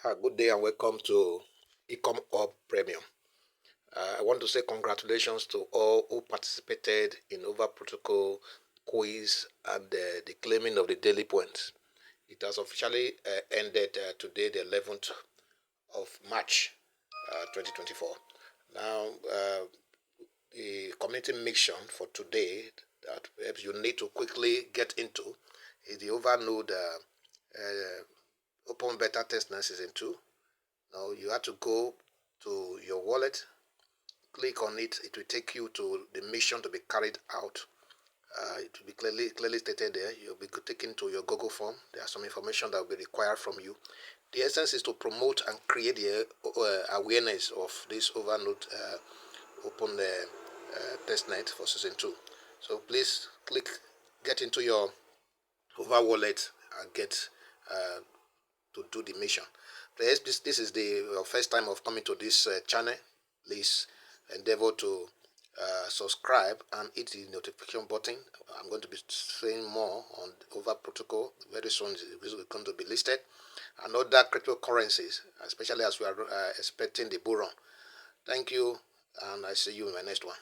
Good day and welcome to Ecom Hub Premium. I want to say congratulations to all who participated in Overprotocol quiz and the claiming of the daily points. It has officially ended today, the 11th of March 2024. Now, the community mission for today that perhaps you need to quickly get into is the Overnode Open Beta Testnet Season 2. Now you have to go to your wallet, click on it. It will take you to the mission to be carried out. It will be clearly stated there. You'll be taken to your Google form. There are some information that will be required from you. The essence is to promote and create the awareness of this Overnode Open Testnet for Season 2. So please get into your Over wallet and get to do the mission. Perhaps this is the first time of coming to this channel. Please endeavor to subscribe and hit the notification button. I'm going to be saying more on Overprotocol. Very soon it's going to be listed, and other cryptocurrencies, especially as we are expecting the bull run. Thank you, and I see you in my next one.